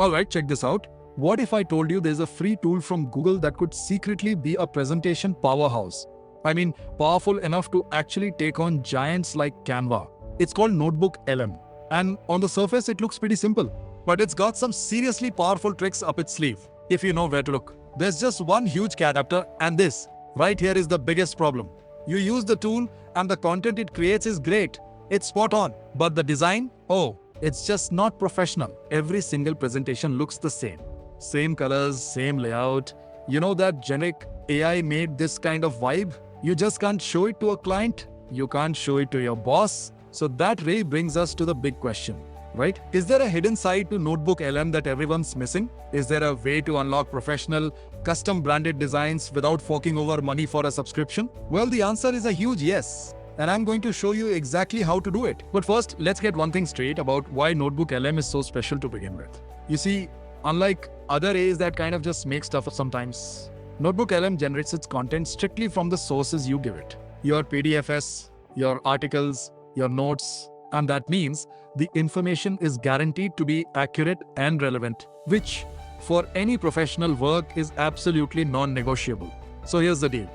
Alright, check this out. What if I told you there's a free tool from Google that could secretly be a presentation powerhouse? I mean, powerful enough to actually take on giants like Canva. It's called NotebookLM. And on the surface, it looks pretty simple. But it's got some seriously powerful tricks up its sleeve, if you know where to look. There's just one huge adapter, and this right here is the biggest problem. You use the tool and the content it creates is great. It's spot on. But the design? Oh, it's just not professional. Every single presentation looks the same. Same colors, same layout. You know that generic AI made this kind of vibe? You just can't show it to a client. You can't show it to your boss. So that really brings us to the big question, right? Is there a hidden side to NotebookLM that everyone's missing? Is there a way to unlock professional, custom branded designs without forking over money for a subscription? Well, the answer is a huge yes. And I'm going to show you exactly how to do it. But first, let's get one thing straight about why NotebookLM is so special to begin with. You see, unlike other AIs that kind of just make stuff up sometimes, NotebookLM generates its content strictly from the sources you give it. Your PDFs, your articles, your notes, and that means the information is guaranteed to be accurate and relevant, which for any professional work is absolutely non-negotiable. So here's the deal.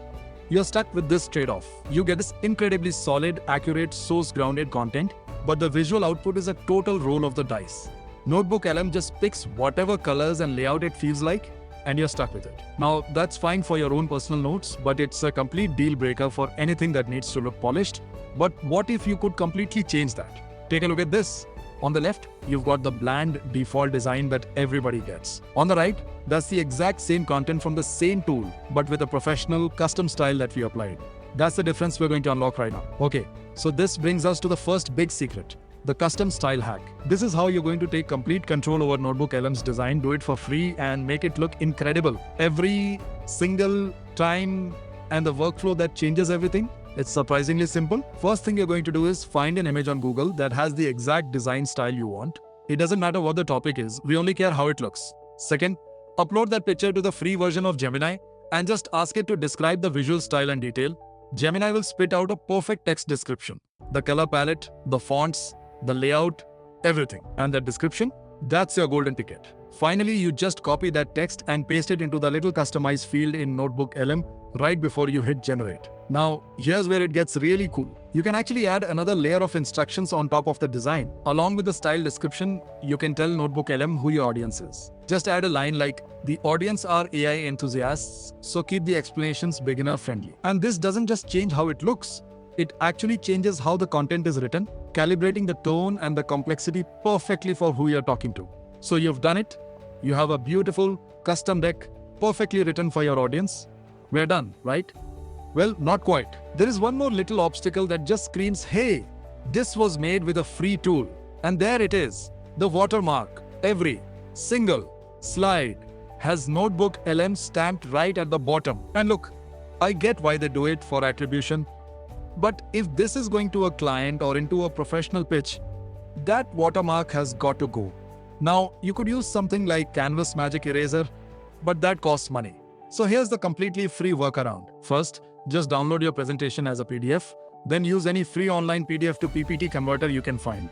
You're stuck with this trade-off. You get this incredibly solid, accurate, source-grounded content, but the visual output is a total roll of the dice. NotebookLM just picks whatever colors and layout it feels like, and you're stuck with it. Now, that's fine for your own personal notes, but it's a complete deal breaker for anything that needs to look polished. But what if you could completely change that? Take a look at this. On the left, you've got the bland default design that everybody gets. On the right, that's the exact same content from the same tool, but with a professional custom style that we applied. That's the difference we're going to unlock right now. Okay, so this brings us to the first big secret, the custom style hack. This is how you're going to take complete control over NotebookLM's design, do it for free, and make it look incredible every single time, and the workflow that changes everything. It's surprisingly simple. First thing you're going to do is find an image on Google that has the exact design style you want. It doesn't matter what the topic is, we only care how it looks. Second, upload that picture to the free version of Gemini and just ask it to describe the visual style and detail. Gemini will spit out a perfect text description. The color palette, the fonts, the layout, everything. And that description, that's your golden ticket. Finally, you just copy that text and paste it into the little customize field in NotebookLM right before you hit generate. Now, here's where it gets really cool. You can actually add another layer of instructions on top of the design. Along with the style description, you can tell NotebookLM who your audience is. Just add a line like, the audience are AI enthusiasts, so keep the explanations beginner friendly. And this doesn't just change how it looks, it actually changes how the content is written, calibrating the tone and the complexity perfectly for who you're talking to. So you've done it. You have a beautiful custom deck, perfectly written for your audience. We're done, right? Well, not quite. There is one more little obstacle that just screams, hey, this was made with a free tool. And there it is, the watermark. Every single slide has NotebookLM stamped right at the bottom. And look, I get why they do it for attribution. But if this is going to a client or into a professional pitch, that watermark has got to go. Now, you could use something like Canvas Magic Eraser, but that costs money. So here's the completely free workaround. First, just download your presentation as a PDF, then use any free online PDF to PPT converter you can find.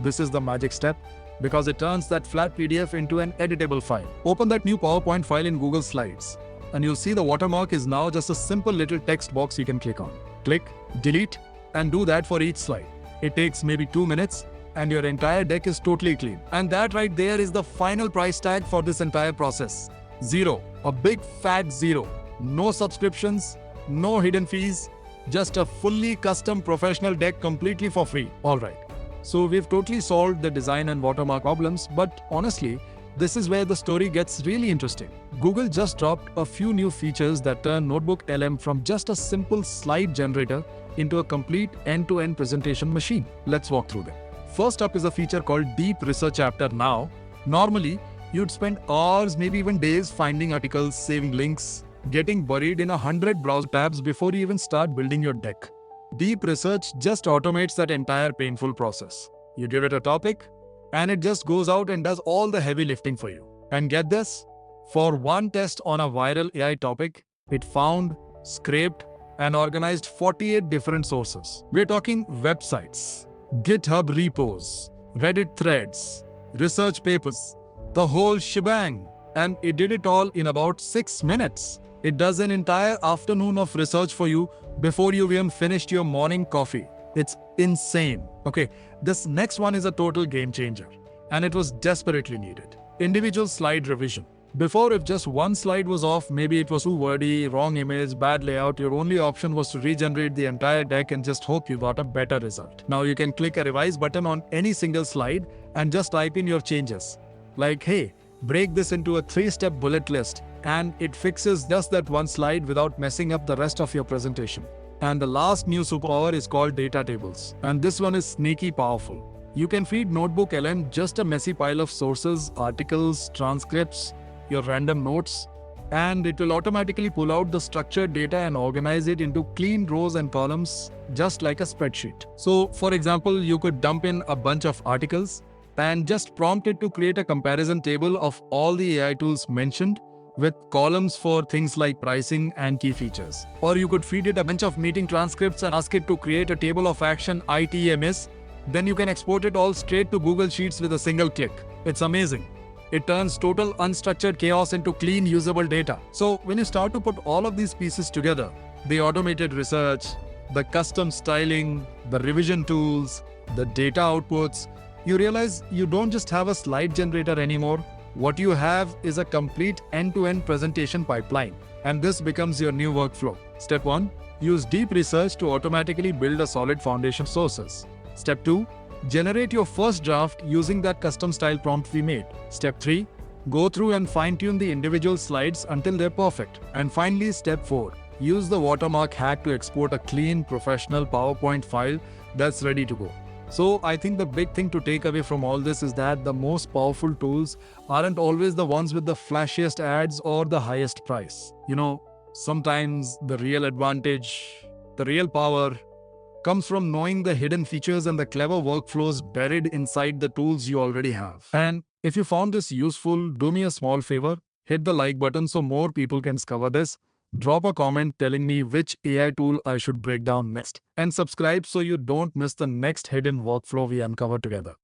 This is the magic step because it turns that flat PDF into an editable file. Open that new PowerPoint file in Google Slides, and you'll see the watermark is now just a simple little text box you can click on. Click, delete, and do that for each slide. It takes maybe 2 minutes, and your entire deck is totally clean. And that right there is the final price tag for this entire process. Zero. A big fat zero. No subscriptions, no hidden fees, just a fully custom professional deck completely for free. Alright, so we've totally solved the design and watermark problems, but honestly, this is where the story gets really interesting. Google just dropped a few new features that turn NotebookLM from just a simple slide generator into a complete end-to-end presentation machine. Let's walk through them. First up is a feature called Deep Research After Now. Normally, you'd spend hours, maybe even days finding articles, saving links, getting buried in 100 browser tabs before you even start building your deck. Deep Research just automates that entire painful process. You give it a topic, and it just goes out and does all the heavy lifting for you. And get this, for one test on a viral AI topic, it found, scraped, and organized 48 different sources. We're talking websites, GitHub repos, Reddit threads, research papers, the whole shebang. And it did it all in about 6 minutes. It does an entire afternoon of research for you before you even finished your morning coffee. It's insane. Okay, this next one is a total game changer, and it was desperately needed. Individual slide revision. Before, if just one slide was off, maybe it was too wordy, wrong image, bad layout, your only option was to regenerate the entire deck and just hope you got a better result. Now you can click a revise button on any single slide and just type in your changes. Like, hey, break this into a 3-step bullet list, and it fixes just that one slide without messing up the rest of your presentation. And the last new superpower is called data tables. And this one is sneaky powerful. You can feed NotebookLM just a messy pile of sources, articles, transcripts, your random notes, and it will automatically pull out the structured data and organize it into clean rows and columns, just like a spreadsheet. So, for example, you could dump in a bunch of articles and just prompt it to create a comparison table of all the AI tools mentioned, with columns for things like pricing and key features. Or you could feed it a bunch of meeting transcripts and ask it to create a table of action items. Then you can export it all straight to Google Sheets with a single click. It's amazing. It turns total unstructured chaos into clean, usable data. So when you start to put all of these pieces together, the automated research, the custom styling, the revision tools, the data outputs, you realize you don't just have a slide generator anymore. What you have is a complete end-to-end presentation pipeline. And this becomes your new workflow. Step 1. Use deep research to automatically build a solid foundation of sources. Step 2. Generate your first draft using that custom style prompt we made. Step 3. Go through and fine-tune the individual slides until they're perfect. And finally, step 4. Use the watermark hack to export a clean, professional PowerPoint file that's ready to go. So I think the big thing to take away from all this is that the most powerful tools aren't always the ones with the flashiest ads or the highest price. Sometimes the real advantage, the real power, comes from knowing the hidden features and the clever workflows buried inside the tools you already have. And if you found this useful, do me a small favor, hit the like button so more people can discover this. Drop a comment telling me which AI tool I should break down next. And subscribe so you don't miss the next hidden workflow we uncover together.